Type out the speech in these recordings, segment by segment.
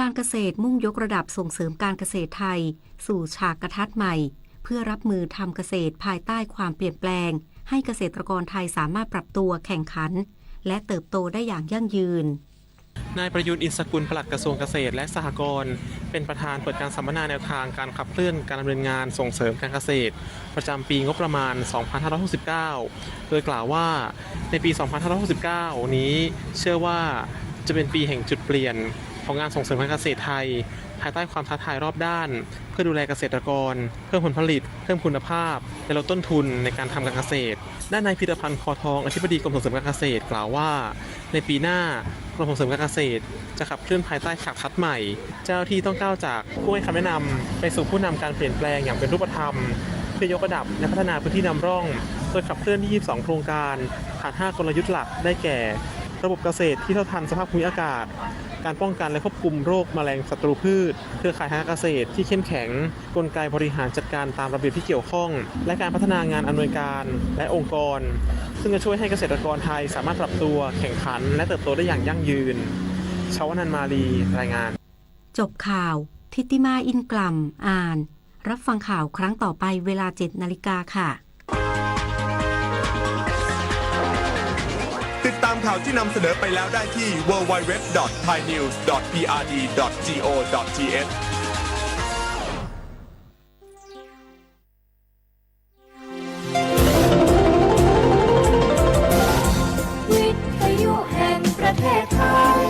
การเกษตรมุ่งยกระดับส่งเสริมการเกษตรไทยสู่ฉากกระทัดใหม่เพื่อรับมือทำเกษตรภายใต้ความเปลี่ยนแปลงให้เกษตรกรไทยสามารถปรับตัวแข่งขันและเติบโตได้อย่างยั่งยืนนายประยุทธ์อินทร์สกุลปลัดกระทรวงเกษตรและสหกรณ์เป็นประธานเปิดการสัมมนาแนวทางการขับเคลื่อนการดำเนินงานส่งเสริมการเกษตรประจำปีงบประมาณ 2569 โดยกล่าวว่าในปี 2569 นี้เชื่อว่าจะเป็นปีแห่งจุดเปลี่ยนของงานส่งเสริมการเกษตรไทยภายใต้ความท้าทายรอบด้านเพื่อดูแลเกษตรกรเพิ่มผลผลิตเพิ่มคุณภาพและลดต้นทุนในการทำการเกษตรด้านนายพิรพันธ์ คอทองอธิบดีกรมส่งเสริมการเกษตรกล่าวว่าในปีหน้ากรมส่งเสริมการเกษตรจะขับเคลื่อนภายใต้ฉากทัดใหม่เจ้าหน้าที่ต้องก้าวจากผู้ให้คำแนะนำไปสู่ผู้นำการเปลี่ยนแปลงอย่างเป็นรูปธรรมเพื่อยกระดับและพัฒนาพื้นที่นำร่องโดยขับเคลื่อนที่22โครงการผ่าน5กลยุทธ์หลักได้แก่ระบบเกษตรที่เท่าทันสภาพภูมิอากาศการป้องกันและควบคุมโรคแมลงศัตรูพืชเครือข่ายทางการเกษตรที่เข้มแข็งกลไกบริหารจัดการตามระเบียบที่เกี่ยวข้องและการพัฒนางานอำนวยการและองค์กรซึ่งจะช่วยให้เกษตรกรไทยสามารถปรับตัวแข่งขันและเติบโตได้อย่างยั่งยืนชวนันท์ มาลีรายงานจบข่าวทิติมาอินกล่ำอ่านรับฟังข่าวครั้งต่อไปเวลา 7 นาฬิกาค่ะติดตามข่าวที่นำเสนอไปแล้วได้ที่ www.thainews.prd.go.thวิทยุแห่งประเทศไทย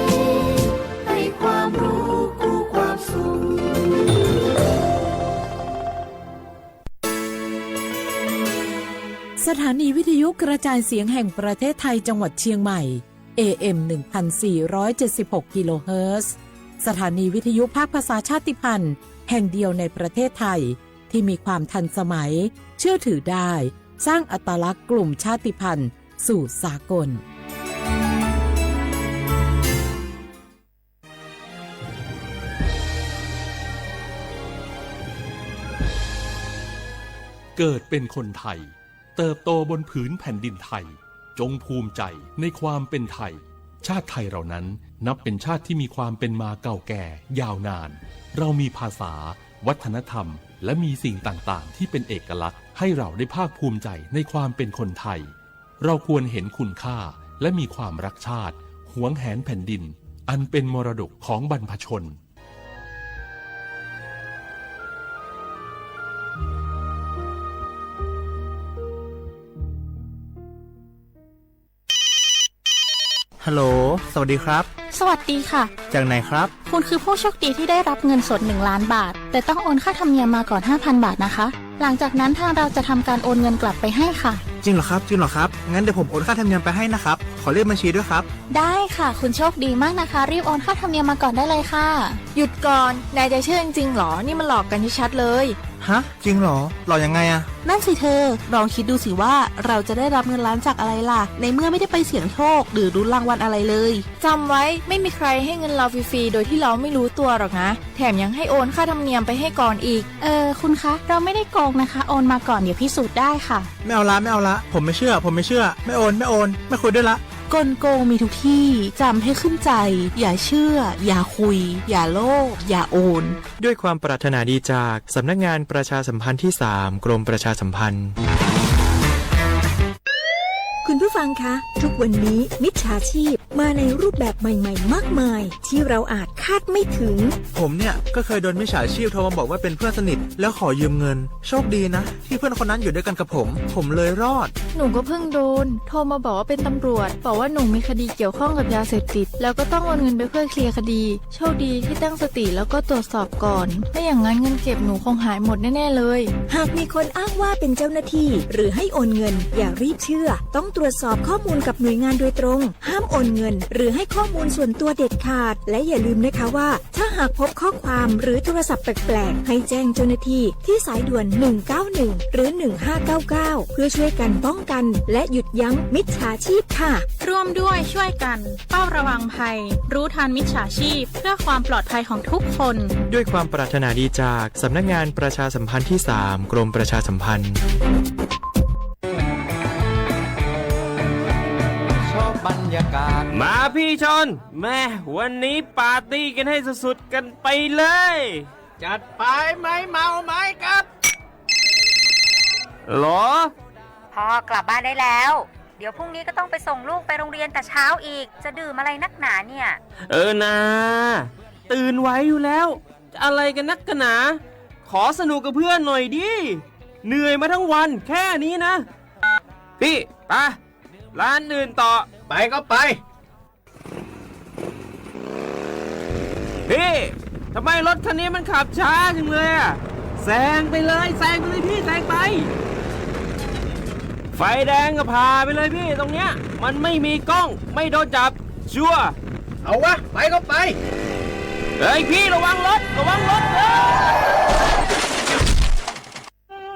ให้ความรู้คู่ความสุขสถานีวิทยุกระจายเสียงแห่งประเทศไทยจังหวัดเชียงใหม่ AM 1476 กิโลเฮิรตซ์สถานีวิทยุภาคภาษาชาติพันธุ์แห่งเดียวในประเทศไทยที่มีความทันสมัยเชื่อถือได้สร้างอัตลักษณ์กลุ่มชาติพันธุ์สู่สากลเกิดเป็นคนไทยเติบโตบนผืนแผ่นดินไทยจงภูมิใจในความเป็นไทยชาติไทยเรานั้นนับเป็นชาติที่มีความเป็นมาเก่าแก่ยาวนานเรามีภาษาวัฒนธรรมและมีสิ่งต่างๆที่เป็นเอกลักษณ์ให้เราได้ภาคภูมิใจในความเป็นคนไทยเราควรเห็นคุณค่าและมีความรักชาติหวงแหนแผ่นดินอันเป็นมรดกของบรรพชนฮัลโหลสวัสดีครับสวัสดีค่ะจากไหนครับคุณคือผู้โชคดีที่ได้รับเงินสด1 ล้านบาทแต่ต้องโอนค่าธรรมเนียมมาก่อน 5,000 บาทนะคะหลังจากนั้นทางเราจะทำการโอนเงินกลับไปให้ค่ะจริงเหรอครับงั้นเดี๋ยวผมโอนค่าธรรมเนียมไปให้นะครับขอเลขบัญชีด้วยครับได้ค่ะคุณโชคดีมากนะคะรีบโอนค่าธรรมเนียมมาก่อนได้เลยค่ะหยุดก่อนนายจะเชื่อจริงๆหรอนี่มันหลอกกันชัดเลยฮะจริงเหรอหลอกยังไงอะนั่นสิเธอลองคิดดูสิว่าเราจะได้รับเงินล้านจากอะไรล่ะในเมื่อไม่ได้ไปเสี่ยงโชคหรือลุ้นรางวัลอะไรเลยจำไว้ไม่มีใครให้เงินเราฟรีๆโดยที่เราไม่รู้ตัวหรอกนะแถมยังให้โอนค่าธรรมเนียมไปให้ก่อนอีกคุณคะเราไม่ได้โกงนะคะโอนมาก่อนเดี๋ยวพิสูจน์ได้ค่ะไม่เอาละผมไม่เชื่อไม่โอนไม่คุยด้วยละกลโกงมีทุกที่จำให้ขึ้นใจอย่าเชื่ออย่าคุยอย่าโลภอย่าโอนด้วยความปรารถนาดีจากสำนักงานประชาสัมพันธ์ที่3กรมประชาสัมพันธ์คุณผู้ฟังคะทุกวันนี้มิจฉาชีพมาในรูปแบบใหม่ๆมากมายที่เราอาจคาดไม่ถึงผมเนี่ยก็เคยโดนมิจฉาชีพโทรมาบอกว่าเป็นเพื่อนสนิทแล้วขอยืมเงินโชคดีนะที่เพื่อนคนนั้นอยู่ด้วยกันกับผมเลยรอดหนูก็เพิ่งโดนโทรมาบอกว่าเป็นตำรวจบอกว่าหนูมีคดีเกี่ยวข้องกับยาเสพติดแล้วก็ต้องโอนเงินไปเพื่อเคลียร์คดีโชคดีที่ตั้งสติแล้วก็ตรวจสอบก่อนไม่อย่างนั้นเงินเก็บหนูคงหายหมดแน่ๆเลยหากมีคนอ้างว่าเป็นเจ้าหน้าที่หรือให้โอนเงินอย่ารีบเชื่อต้องตรวจสอบข้อมูลกับหน่วยงานโดยตรงห้ามโอนเงินหรือให้ข้อมูลส่วนตัวเด็ดขาดและอย่าลืมนะคะว่าถ้าหากพบข้อความหรือโทรศัพท์แปลกๆให้แจ้งเจ้าหน้าที่ที่สายด่วน191หรือ1599เพื่อช่วยกันป้องกันและหยุดยั้งมิจฉาชีพค่ะร่วมด้วยช่วยกันเฝ้าระวังภัยรู้ทันมิจฉาชีพเพื่อความปลอดภัยของทุกคนด้วยความปรารถนาดีจากสำนักงานประชาสัมพันธ์ที่3กรมประชาสัมพันธ์บรร ยากาศมาพี่ชนแม่วันนี้ปาร์ตี้กันให้สุดๆกันไปเลยจัดไปไหมเมาไหมครับหรอพ่อกลับบ้านได้แล้วเดี๋ยวพรุ่งนี้ก็ต้องไปส่งลูกไปโรงเรียนแต่เช้าอีกจะดื่มอะไรนักหนาเนี่ยนะตื่นไว้อยู่แล้วจะอะไรกันนักกันหนาขอสนุกกับเพื่อนหน่อยดิเหนื่อยมาทั้งวันแค่นี้นะพี่ไปร้านอื่นต่อไปก็ไปพี่ทำไมรถคันนี้มันขับช้าจังเลยอะแซงไปเลยพี่แซงไปไฟแดงก็พาไปเลยพี่ตรงเนี้ยมันไม่มีกล้องไม่โดนจับชัวร์เอาวะไปก็ไปเฮ้ยพี่ระวังรถ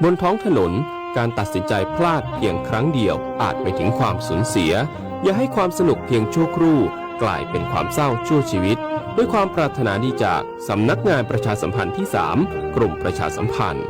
บนท้องถนนการตัดสินใจพลาดเพียงครั้งเดียวอาจไปถึงความสูญเสียอย่าให้ความสนุกเพียงชั่วครู่กลายเป็นความเศร้าชั่วชีวิตด้วยความปรารถนาดีจากสำนักงานประชาสัมพันธ์ที่ 3 กรมประชาสัมพันธ์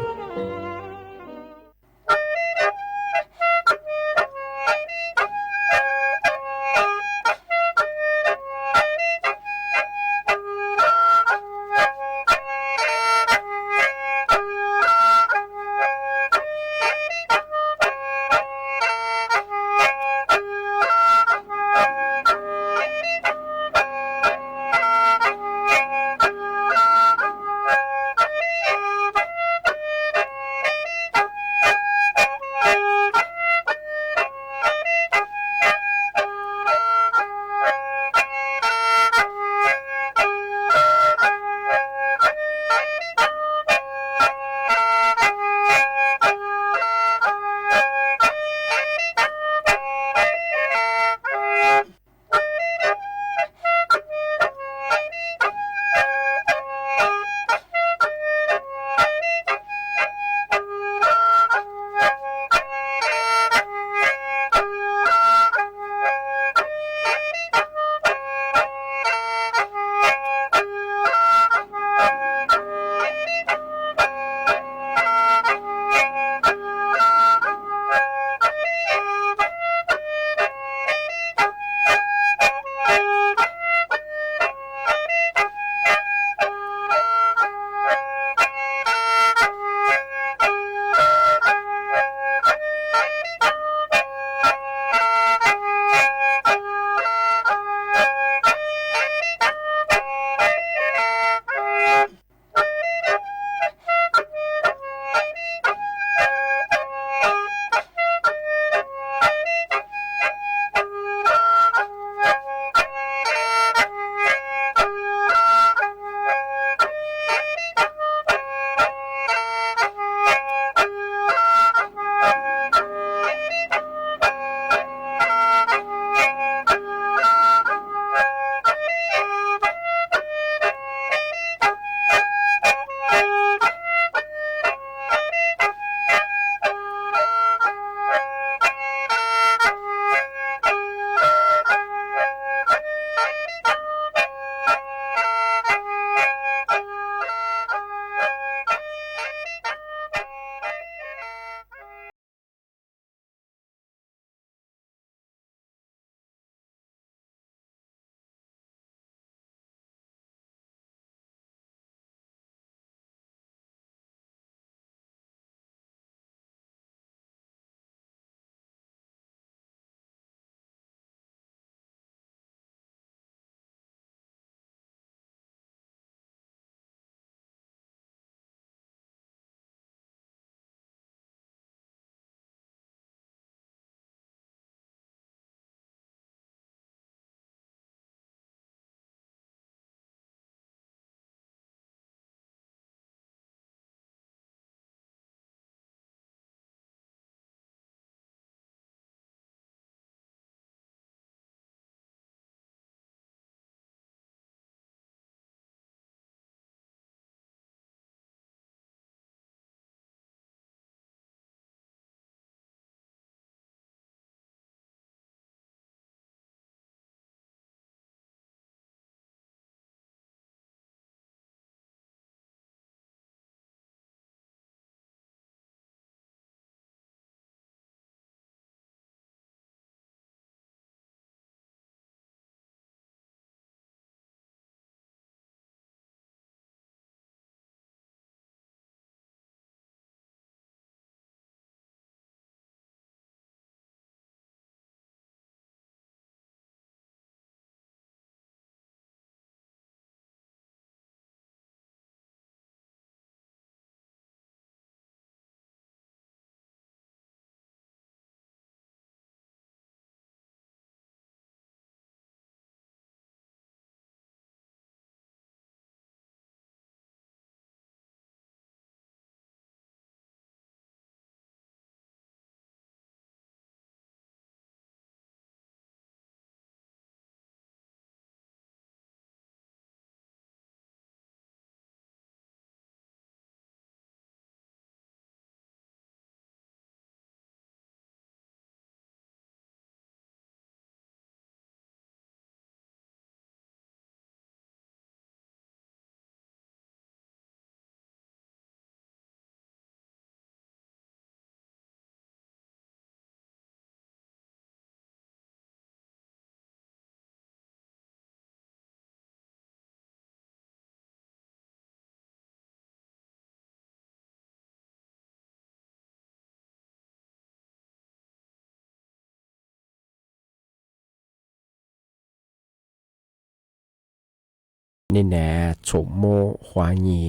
นี่แน่โฉมโมหวานี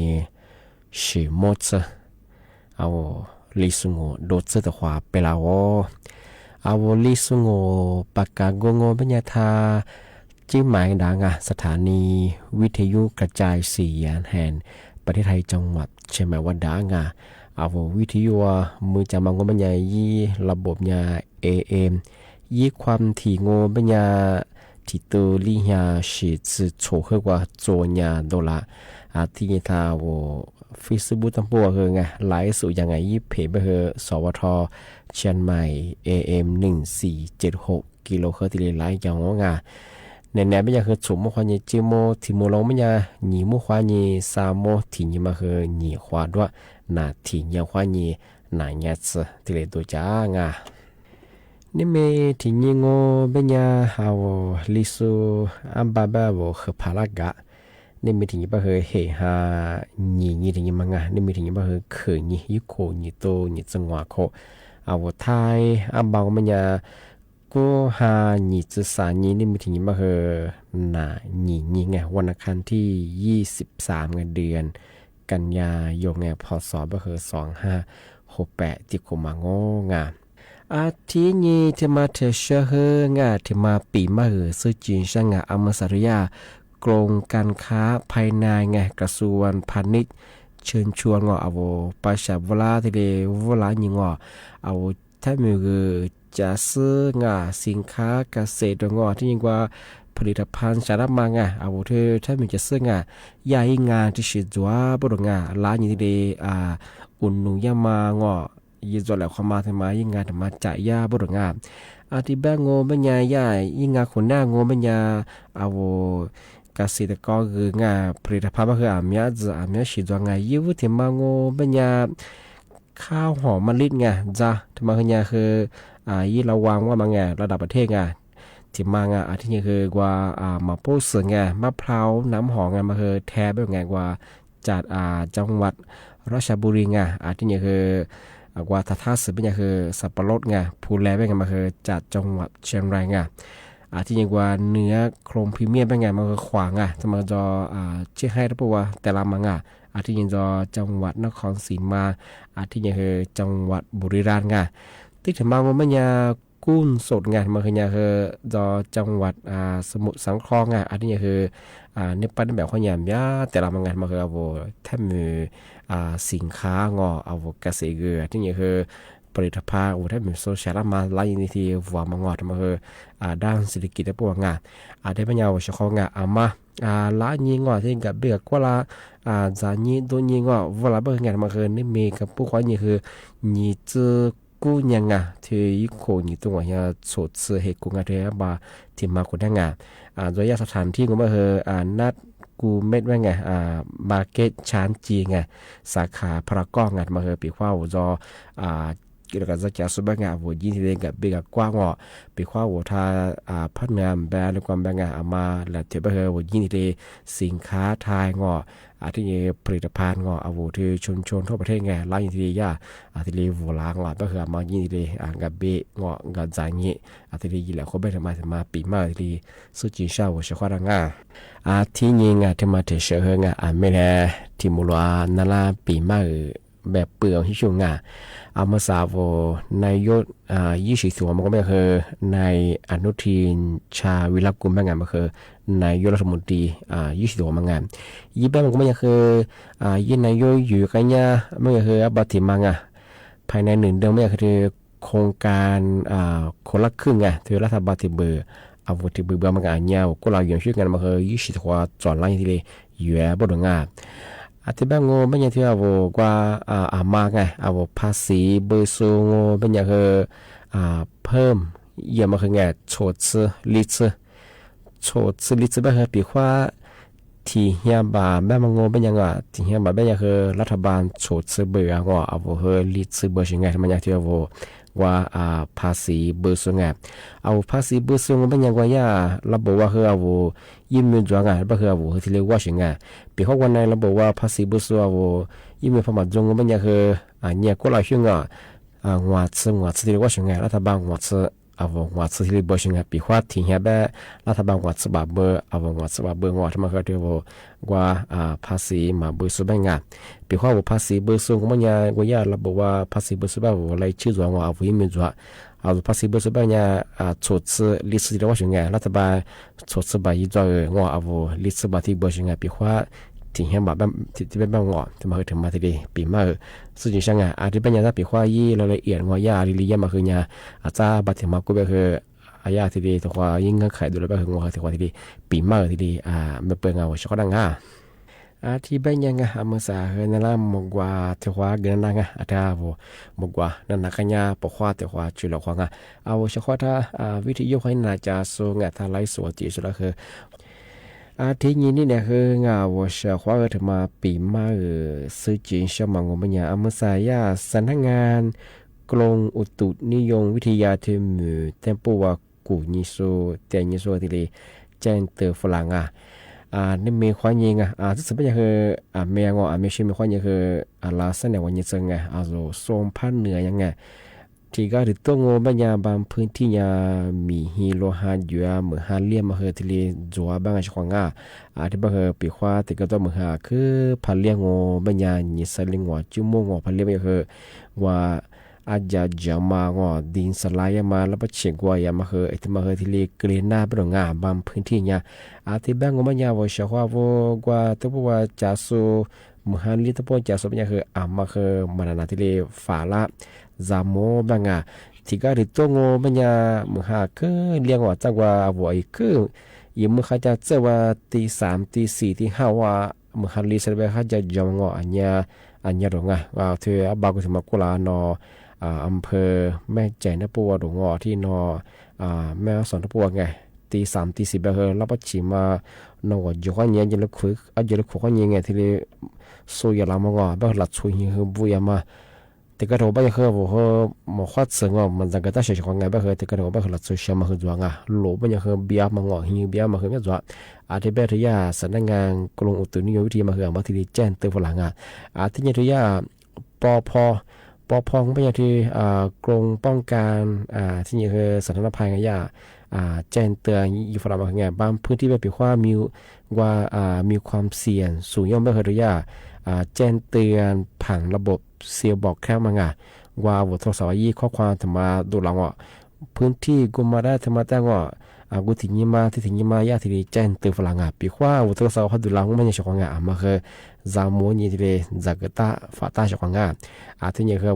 ชิโมเซเอาลิสุงโอโดเซตหวาเปลาวเอาลิสุงโอปากกาโกโงปัญญาทาจิหมายดังสถานีวิทยุกระจายเสียงแห่งประเทศไทยจังหวัดเชียงใหม่วันดังเอาวิทยุมือจำมังโงปัญญายี่ระบบยา AM ยี่ความถี่โงปัญญาที่ตัวลิฮาสิจะโชว์ให้กว่าโจญาโดละที่นี่ท่าฟิสบุตัมปัวคือไงไลฟ์สู่ยังไงยี่เพย์ไปคือสวทเชียงใหม่ AM 1476กิโลเฮิรตซ์ที่ไลฟ์อย่างว่าในแนวไม่ยากคือฉุมมุขวานีจิโมทิโมลงไม่ยาหนีมุขวานีซาโมที่นี่มาคือหนีขวาด้วยนาที่ยังขวานีนายยัดที่เลยตัวจ้างนี่เมที่นี่งอเป็นยาเอาลิซูอัมบาบาโวคือพาราะนี่มีถึงยี่ปะเฮเฮฮาหนีถึงยี่มังนี่มีถึงยี่ปะเฮเขยยี่ยุโคยี่โตยี่จังหวะโคเอาไทยอัมบางมันยาก็หาหนีจะสานี่มีถึงยี่ปะเฮน่ะหนีไงวันอังคารที่23เดือนกันยายนพศปะเฮ2568ที่คุมางงาอาทินี้ที่มาเทเชเฮงาที่มาปีมาเฮซึ่งจีนช่างอเมสริยากรมการค้าภายในไงกระทรวงพาณิชย์เชิญชวนงอเอาประชาเวลาที่เดเวลายิงเอาถ้ามีจะซื้องาสินค้าเกษตรงอที่ยิงว่าผลิตภัณฑ์สารมังเอาเธอถ้ามีจะซื้องายายงานที่ชิดจัวบดงาร้านยิงที่เดอุ่นนุ่งยามางอยินจอแล้วความมาทำไมยิ่งงานทำมาจ่ายยาบดงาอาทิแบงโง่บัญญาใหญ่ยิ่งงานคนหน้าโง่บัญญาเอาเกษตรกรคืองาผลิตภัณฑ์ก็คืออาเมียชิดจัวงายิ่งที่มาโง่บัญญาข้าวหอมมะลิไงจ้าที่มาคือคือยี่ระวังว่ามาไงระดับประเทศไงที่มาไงที่นี่คือกว่ามาโพสไงมะพร้าวน้ำหอมไงมาคือแทบแบบไงกว่าจัดจังหวัดราชบุรีไงที่นี่คือกว่าท่าสืบเป็นไงคือสับปะรดไงภูแลเป็นไงมาคือจัดจังหวัดเชียงรายไงที่ยังว่าเนื้อโครมพรีเมียมเป็นไงมาคือขวางจะมาจอเชื่อให้รับว่าแต่ละมังที่ยังจอจังหวัดนครศรีมาที่ยังคือจังหวัดบุรีรัมย์ไงที่ถึงมาว่ามันยากุ้นสดไงมาคือยาคือจอจังหวัดสมุทรสาครไงที่ยังคือในปัจจุบันข้อยามยาแต่ละมังมาคือเอาแทบมือสินค้างเอาเกษตรเกลือที่นี่คือผลิตภัณฑ์ถ้าเป็นโซเชียลมาไล่ในที่หัวมังมาคือด้านเศรษฐกิจและพวกงานได้ปัญญาว่าเฉพาะงานมาล้านยิงที่กับเบียกว่าละจานี้ตัวยิงว่าละเบื่องานมาคือนี่มีกับพวกคนนี่คือนี่จะกู้ยังที่อีกคนนี่ตัวเนี่ยสดเสือเหตุกูงานที่มาที่มาคนทั้งงานโดยสถานที่ก็มาคือนัดกูเม็ดว่าไงมาร์เก็ตชานจีไงสาขาพระก้องไงมาคือปีข้าวจอเกี่ยวกับจะสุบังงานวัวยินที่เรียนกับเบกกว้างปีข้าววัวทาพัฒนาแบรนด์ความแบงงานมาแล้วเทียบกับวัวยินที่สินค้าไทยที่มีผลิตภัณฑ์เอาวัวที่ชนทั่วประเทศไงร้านยินที่ยาที่เรียวัวล้างก็คือมายินที่กับเบกับใจงี้ที่เรียนแล้วเขาไปทำมาปีมาที่สุจิชาวเฉพาะงานที่ยิงที่มาเทเชอร์งไม่แน่ที่มูลนาลาปีมาแบบเปลือกที่ช่วงเอามาสาวในยศ24 มันก็ไม่คือนายอนุทินชาวิรกุลแม่งานมันคือนายกรัฐมนตรี24 มันงานยี่แป้งมันก็ไม่คือยี่นายกอยู่กันเนี่ยไม่คือบัตรมังภายใน1 เดือนไม่คือโครงการคนละครึ่งถือรัฐบาลที่เบอร์เอาวัตถุเบอร์มันงานเนี่ยก็เราอย่างช่วยกันมันคือ24 จอดไล่ที่เลยอยู่บนงานที่บ้านงูเป็นอย่างที่เอากว่ามาไงเอาภาษีเบอร์ซูงูเป็นอย่างคือเพิ่มเยี่ยมมาคือไงโฉดซื้อลิตรเป็นคือปีว่าที่เฮียบาแม่มังงูเป็นอย่างที่เฮียบาเป็นอย่างคือรัฐบาลโฉดซื้อเบอร์เอาคือลิตรเบอร์ยังไงทำไมอย่างที่เอาว่าภาษีเบอร์สูงเอาภาษีเบอร์สูงเป็นอย่างว่าระบบว่าคือเอายิ่งมีจวงก็คือเอาที่เรียกว่าสิงปีข้อวันในระบบว่าภาษีเบอร์สูงเอายิ่งมีความจงเป็นอย่างคือเนี่ยก็เราชื่อหัวที่เรียกว่าสิงรัฐบาลหัว เอาวัดสิริบชิงปีว่าทิ้งแฮะแบบรัฐบาลวัดสบาเบอร์เอาวัดสบาเบอร์งอทำมาเกิดว่าภาษีมาเบอร์สุบังงาปีว่าภาษีเบอร์สูงก็มันยังก็ยาระบบว่าภาษีเบอร์สุบังว่าอะไรชื่อตัวว่าเอาวิ่งมีตัวเอาภาษีเบอร์สุบังเนี่ยชดซื้อลิสต์ที่ว่าชิงไงรัฐบาลชดซื้อใบยี่ตัวงอเอาลิสต์บัตรที่เบอร์ชิงไงปีว่าทิ้งแฮะแบบที่เป็นแบบงอที่มาถึงมาที่ดีปีมาซึ่งจริงๆไงที่เป็นอย่างนั้นปีว่ายี่รายละเอียดงอยาลิลิยามาคือเนี่ยอาจจะบัตรที่มาก็แบบคืออายาที่ดีตัวยิ่งเงื่อนไขดูแลแบบคืองอที่ว่าที่ดีปีมาที่ดีไม่เปลืองเอาชักดังที่เป็นยังไงเมื่อสาเหตุนั้นมกว่าที่ว่าเกินนั่งอามกว่านั่นนักขยาปกว่าที่ว่าจุลขวางเอาเฉพาะถ้าวิธียกให้น่าจะส่งถ้าไล่สวดจีสุดแล้วคือที่นี้นี่เนี่ยคืองาว่าเฉพาะถึงมาปีมาซื้อจีนชมังงมันอย่างเมื่อสายาสำนักงานกรมอุตุนิยมวิทยาเทมือเต็มปัวกูนิโซเตียนิโซที่เลยแจ้งเตือนฝรั่งนี่มีความยิงที่สุดเป็นคือเมียงไม่ใช่มีความยิงคือลาเส้นในวันนี้ซึ่งส่งพันเหนือยังไงที่ก็ถึงตัวงูบางอย่างบางพื้นที่มีฮีโร่ฮาอยู่เหมือนฮาเลียมมาที่เลยจัวบางช่วงที่บางปีขวาที่ก็ต้องมือคือพันเลี้ยงงูบางอย่างยิ่งสลิงงูจุ่มงูพันเลี้ยงคือว่าอาจจะจำมาว่าดินสลายมาแล้วไปเฉียงว่าอย่างมาคือไอ้ที่มาคือที่เรียกเกลียน่าเป็นงาบางพื้นที่เนี่ยที่บางคนมันยาวว่าเชื่อว่าตัวว่าจะสู้มหันลิตโปจะสู้เนี่ยคือมาคือมันนาที่เรียกฝาละจามโมบางที่ก็ที่ตัวงูมันยามหาคือเลี้ยงว่าจังว่าว่าอีกคือยิ่งมือเขาจะเจอว่าตี3ตี4ตี5ว่ามหันลิสเบเขาจะจำงอันเนี้ยหรอกว่าเธอบางคนสมัครกุลานอำเภอแม่แจ่นปัวหลวงที่แม่สอนปัวไงตี3ตี4แบบรับประชิมาอยู่ข้างเนี้ยยังเลือกยังเลือกข้างเนี้ยไงที่เลยสู้ยาลามงแบบหลัดช่วยให้บุยมาแต่ก็เราไม่เคยว่าหมอขัดเสียงมันจะกระตุ้นเสียงไงแบบแต่ก็เราไม่เคยหลัดช่วยเชื่อมาคือจัวหลบไม่ยังเคยเบียมางหิวเบียมาคือไม่จัวที่แบบที่ยาสำนักงานกรมอุตุนิยมวิทยามาคือมาที่แจ้งเตือนฝรั่งที่นี่ที่ยาปพองเป็นอย่างที่กรมป้องกันที่นี่คือสาธารณภัยไงแจ้งเตือนอยู่ฝรั่งไงบางพื้นที่แบบว่ามีความเสี่ยงสูงย่อมไม่เคยที่แจ้งเตือนผังระบบเสียบอกแค่มาว่าบททดสอบข้อความถึงมาดูหลังพื้นที่กุมาได้ถึงมาแต่งกูถึงยี่มาที่ถึงยี่มายาที่แจ้งเตือนฝรั่งปีว่าบททดสอบเขาดูหลังไม่ใช่ช่องมาคือจามโมนี่ที่จากตาฝาตาช่องที่นี่คือ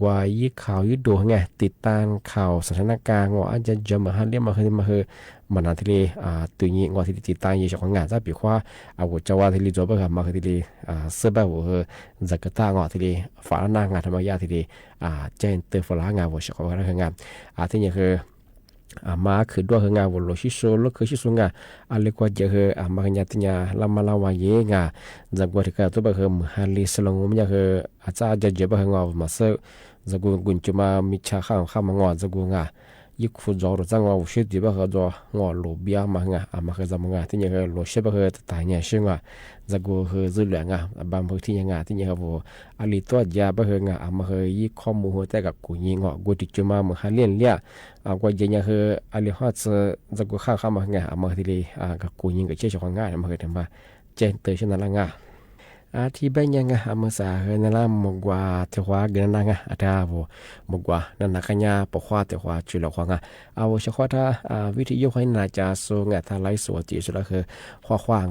ว่ายี่ข่าวยี่ดูไงติดตามข่าวสถานการณ์อาจจะจะมาเรียกมาคือมันที่เลยตัวนี้ที่ติดตามยี่ช่องจะปีว่าจะว่าที่เลยจบแบบมาที่เลยเสื้อแบบจากตาที่เลยฝาหน้างานทำมายาที่เลยแจ้งเตือนฝรั่งว่าช่องที่นี่คือมาคือด้วยงานวันลชิโซลคือชิโซงาเล็กว่าจะคือมาขยันที่เนี่ยลำมาลาวาเยงจากว่าที่ก็ตัวแบบคือฮันลิสลงมันจะคืออาจจะจะแบบงอมาเซจากกุนจุมามิชาข้ามงอจากยิ่งฟุตจอร์จังว่าอุชิดแบบคือจะงอโลบียมามาคือจำที่เนี่ยคือโลเชแบบคือตายเนี่ยซึ่งจากคือจุดเหลืองบางพื้นที่ยังที่เนี่ยครับอันนี้ตัวจะแบบคือมาคือยิ่งข้อมูลแต่กับกุยงกุติจุมาเหมือนฮันเลียนเลียกว่าอย่างคืออันนี้ฮอตจากข้ามมามาที่เลยกับกุยงกับเชี่ยวชาญง่ายมาคือทำมาเจนเตอร์ชนะละที่เป็นยังเมื่อสาเหตุนั้นมกว่าที่ว่าเกินนั่งมกว่านั่นนักขยาปกว่าที่ว่าจุลขวางเอาเฉพาะถ้าวิธียกให้น่าจะส่งถ้าไล่สวดจีสุดแล้วคือขวาง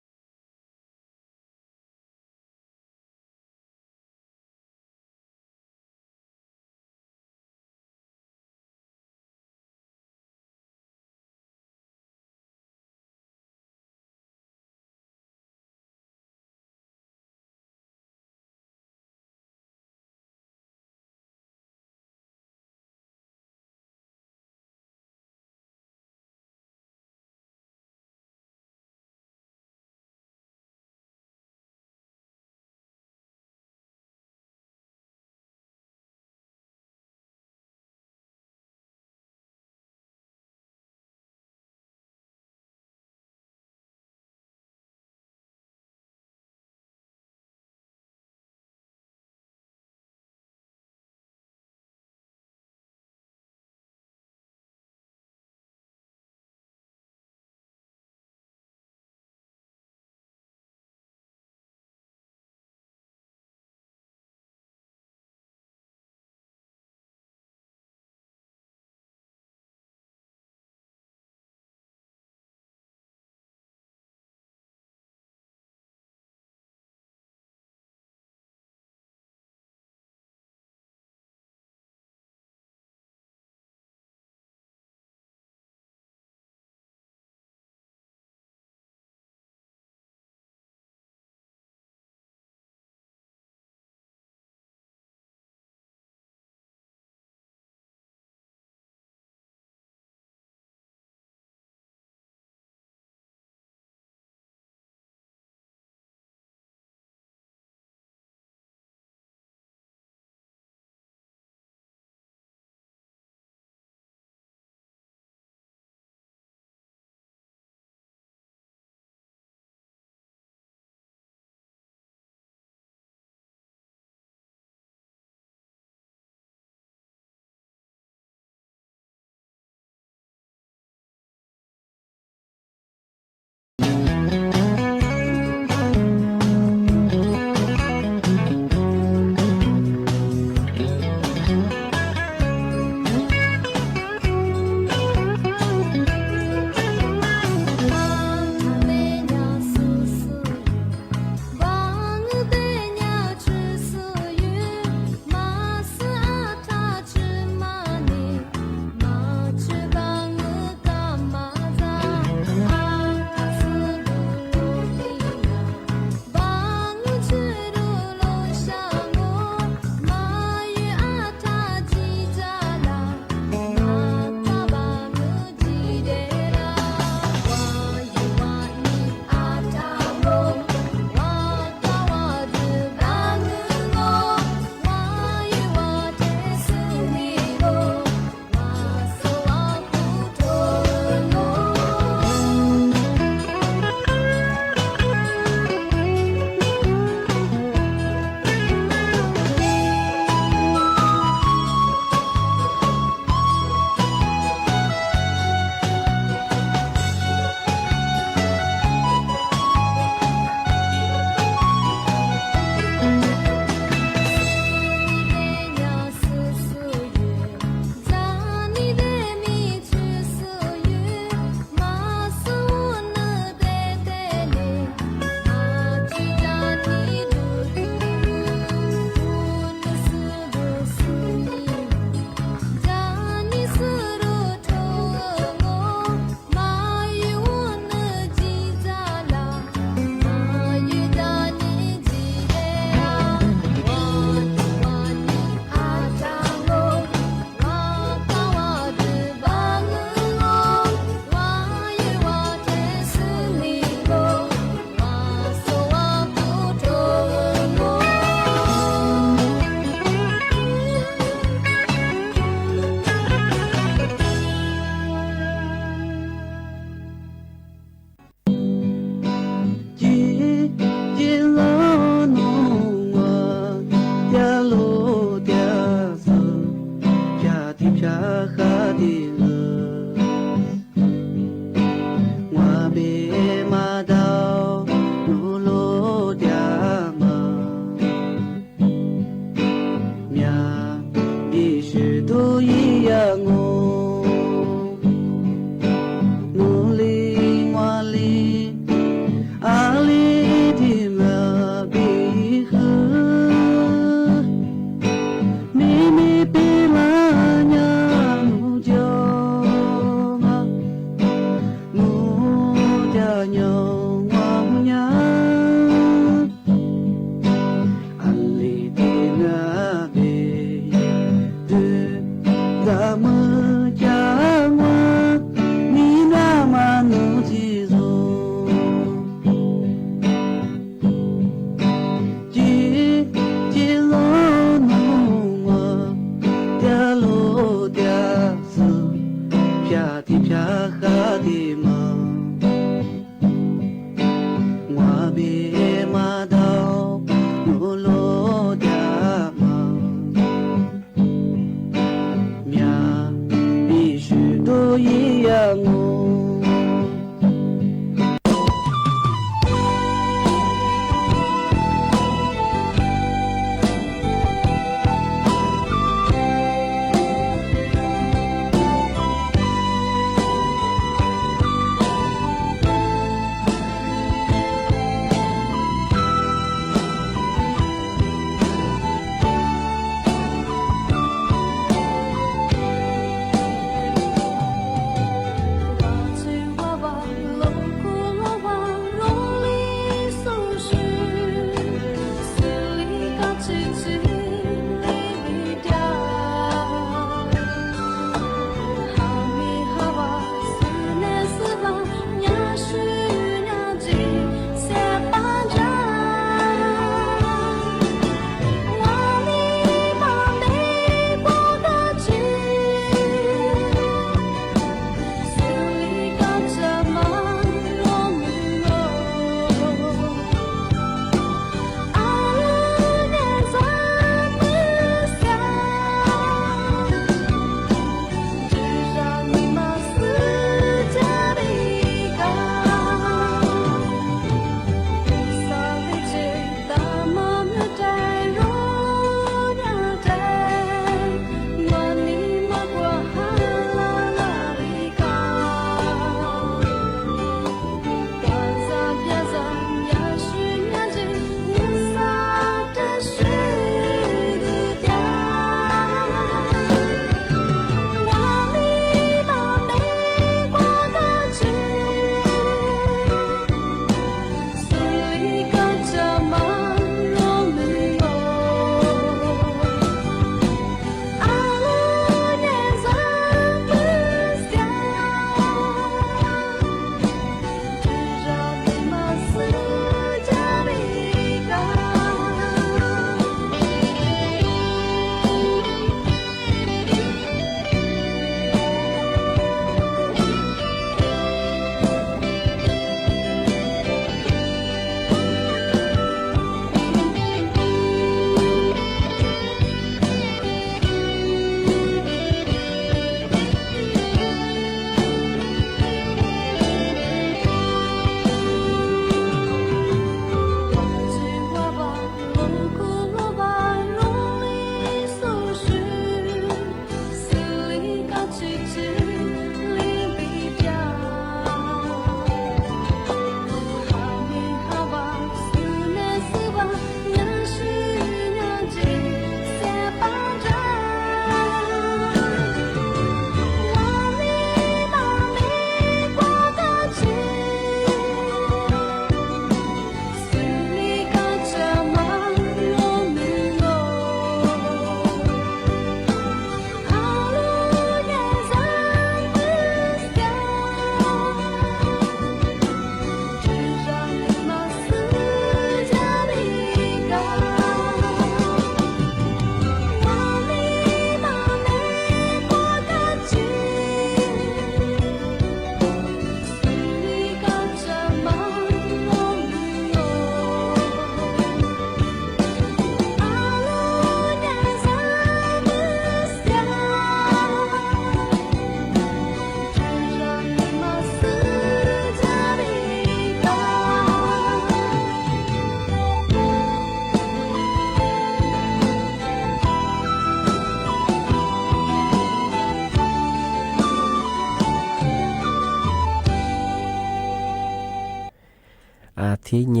อาทิเย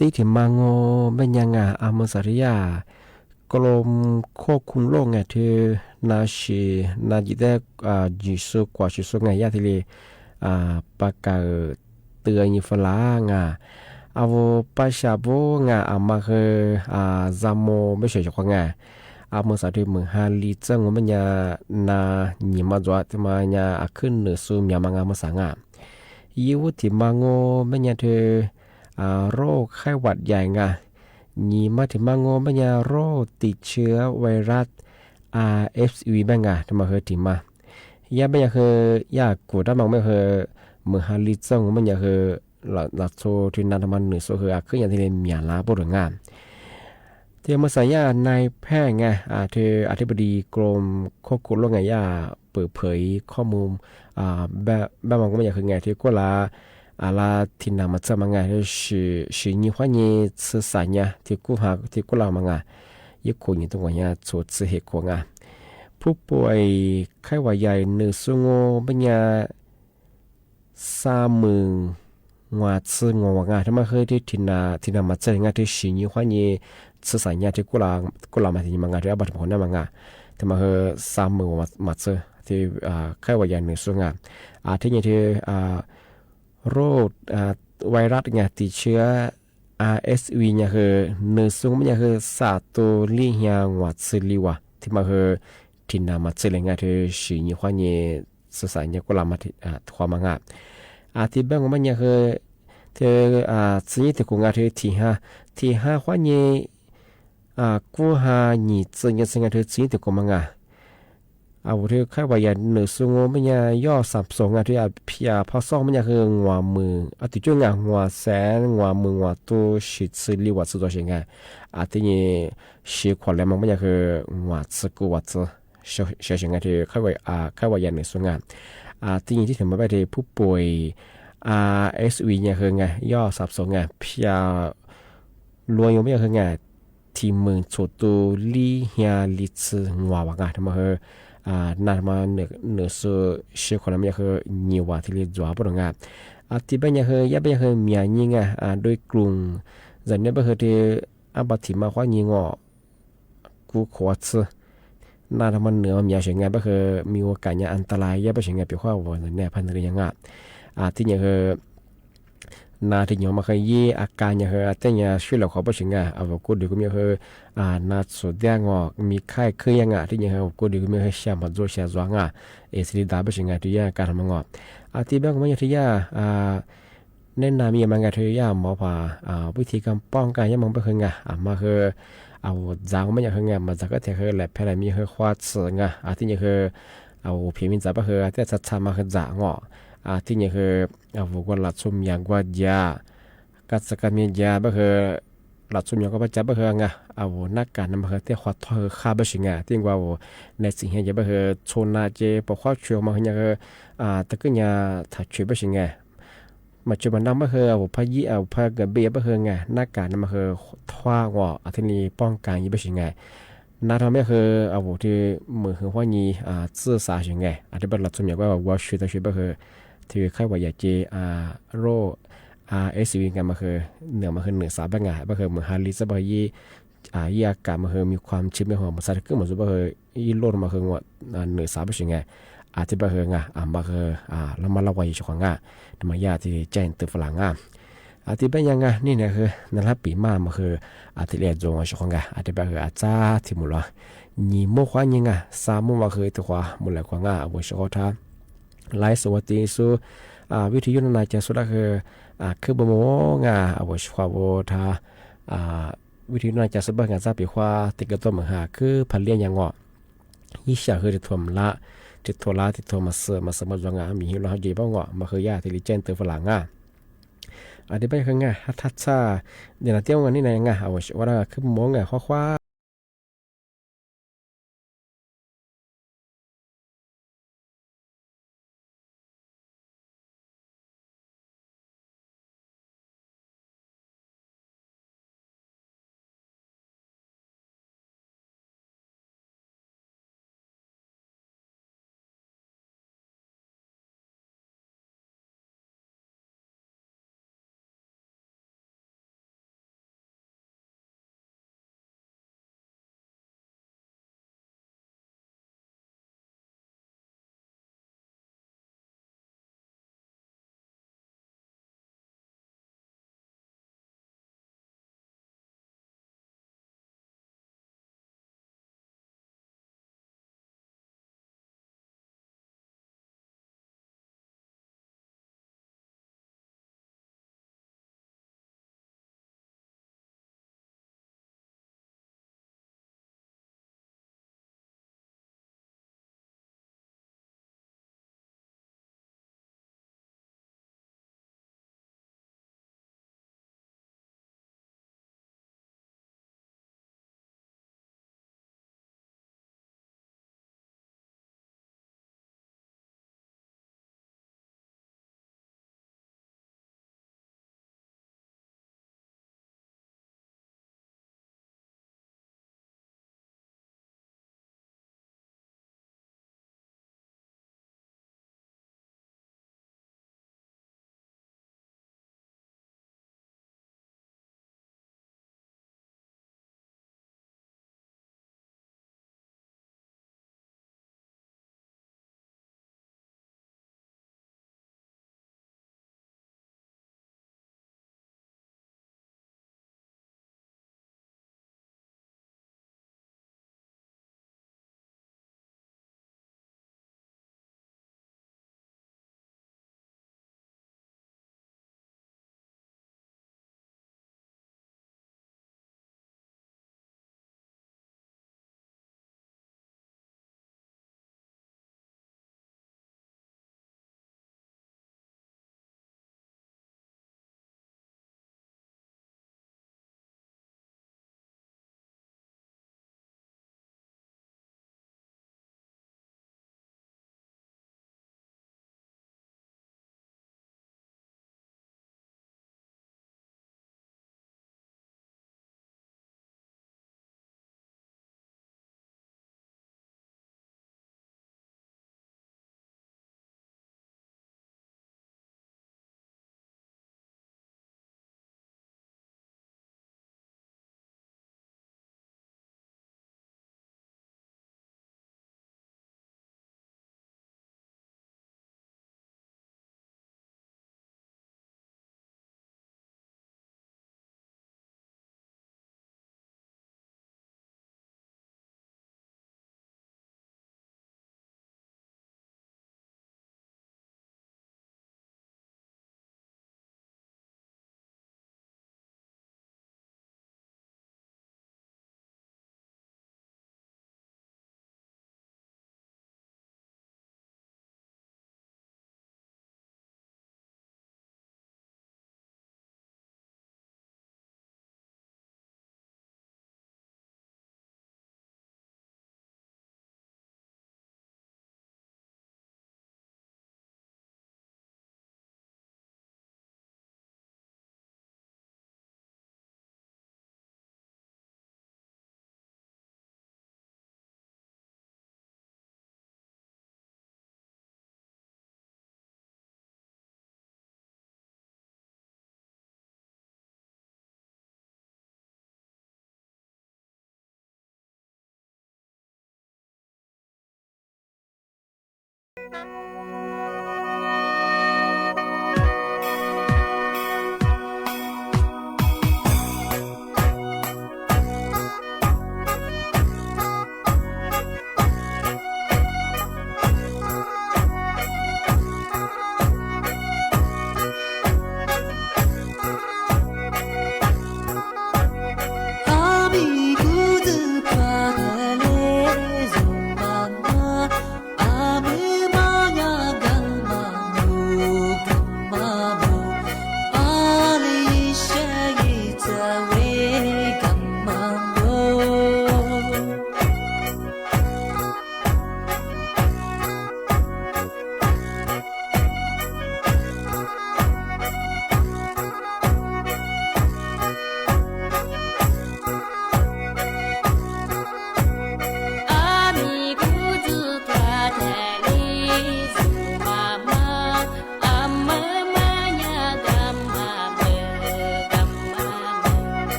ตีถึงมังโงเป็นยังไงอามสาริยากรมควบคุมโรคไงเธอนาชีนาจิได้จิสุกว่าจิสุไงยาทีเลประกาศเตือนยิฟลางอาวปัชาโบงอามาคือซามโมไม่ใช่จักไงอามือสาธิตมือฮาลีจังมันยานาหิมาจวดที่มันยาขึ้นเหนือซูมยามางามือสังยิวที่มังโงมันยาเธอโรคไข้หวัดใหญ่งายีมาถึงมังโงมันยาโรคติดเชื้อไวรัสRSV บ้างที่มาเฮติมายาไม่ยาคือยากกูได้มังไม่คือมือฮาลีจังมันยาคือหลักโซที่นันทมันหนึ่งโซคือขึ้นอย่างที่เรียนมีลาบรงานเทียมสายานายแพทย์ไงเธออธิบดีกรมควบคุมโรคไงเปิดเผยข้อมูลแบบมันก็ไม่อยากคือไงที่ก็ลาที่นำมาเจอมาไงที่ยี่ห้อนี้สื่อสารเนี่ยที่กูเรามาไงยิ่งคนยิ่งต้องว่าเนี่ยโจทย์เหตุของผู้ป่วยไข้หวัดใหญ่หนึ่งชั่วโมงเป็นยา30,000ว่าซื้องวงถ้ามาเคยที่ที่นำมาเจองานที่สิ่งยี่ห้อนี้สื่อสารเนี่ยที่กูเรามาที่มางานที่อาบัติผลนั่นมางานแต่มาคือ30,000ว่ามาเจอที่ไข้หวัดใหญ่หนึ่งชั่วโมงที่นี่ที่โรคไวรัสเนี่ยติดเชื้อRSV เนี่ยคือหนึ่งชั่วโมงเนี่ยคือซาโตลิฮยางวัดซิลิวะที่มาคือที่นำมาเจอเนี่ยที่สิ่งยี่ห้อนี้สื่อสารเนี่ยกูเรามาที่ความมางานที่แบงก์มันเนี่ยคือเธอสิ่งที่กูงานที่ห้าข้อนี้กูหาหนีสิ่งที่เธอสิ่งที่กูมางานเธอแค่ว่าอย่างหนึ่งชั่วโมงมันเนี่ยย่อสับสนที่พี่พอซ่องมันเนี่ยคือหัวมือที่จุดงานหัวแสนหัวมือหัวตัวชิดสิริวัดสุดตัวเองที่นี่ชีขวัญแล้วมันเนี่ยคือหัวสกุวัดเสียเองที่แค่ว่าอย่างหนึ่งชั่วโมงที่นี่ที่ถึงมาไปที่ผู้ป่วย RSV เนี่ยคือไงย่อสับสนไงพี่รวยยังไม่คือไงที่เมืองโชตุลีเฮียลิซหัวว่างทำไมคือนามาเนื้อสูเชื่อคนนั้นยังคือนิวที่เรียกจัวปรงที่เป็นยังคือยาเป็นยังคือมีอย่างนี้ไงโดยกลุ่มจากนี้เป็นคือที่บัติมาข้อยิงกูขวดนาทำมันเนื้อมีอย่างไงเป็นคือมีโอกาสอันตรายยาเป็นอย่างไงเป็นข้อวันเนี่ยพันธุ์ยังไงที่ยังคือนาที่ยังมาเคยยี่อาการยังคือแต่ยังช่วยเหลือเขาเป็นยังไงกูดูก็มีคือนาสุดแดงมีไข้เคยยังที่ยังคือกูดูก็มีคือเชื่อมันจะเชื่อจังสิริดาเป็นยังไงที่ยังการทำงานที่แบงก์มันยังที่เน้นนามีมันยังที่หมอผ่าวิธีการป้องกันยังมันเป็นยังไงมาคือจางมันยังคือไงมาจากก็เทคือแหลบแพร่มีคือควาดเสือที่ยังคือเพียงมินจับก็คือแต่ชัดๆมาคือจางที่นี่คือว่าหลักชุมอย่างว่ายากัสกัดมียาก็คือหลักชุมอย่างก็ประจับก็คือไงนักการนำมาคือที่ขวัญข้าบ่ชิงที่ว่าในสิ่งที่จะคือชนนาเจปกข้อช่วยมาคือแต่ก็เนี่ยถ้าช่วยบ่ชิงมาจุบันนั้นก็คือพายีพากระเบียก็คือไงนักการนำมาคือท่าว่าที่นี่ป้องกันยี่บ่ชิงนาทำให้คือที่มือคือว่านี้ซื่อสารยังไงที่เป็นหลักชุมอย่างว่าช่วยแต่ช่วยก็คือที่ใครว่าอยากจะโรคRSV กันมาคือเหนือมาคือเหนือสาบงาก็คือเหมือนฮาริสบายียากามาคือมีความชิมไม่หอมมาสักก็เหมือนสุบคือยีโลดมาคือว่าเหนือสาบเป็นไงที่บาคืมาคือแล้วมาละวัยช่วงทำไมยาที่แจ้งตื่นฝรั่งที่เป็นยังไงนี่เนี่ยคือนั่นแหละปีมาคือที่เรียนจงช่วงที่บาคือจ้าที่มุลนี่โมขวายังไงสามโมว่าคือตัวมุลเลยขวางวันช่วงท้าไลฟ์สวัสดีสู่วิทยุนาจะสุดคือบโมงวชควาโวทาวิทยุนาจะสบงานซาปีควาติกตัวมหาคือพันเลียนยังยิ่งคือติดทวมละติดทัวละติดทัวมาเสือมาสมัครงานมีหิวเราจีบ้างมาคือยาที่ลิเจนเตอร์ฝรั่งอันนี้เป็นยังไงทัศน์ซาเดี๋ยวเราเที่ยวกันนี่ไงวชว่าคือบโมงข้อควา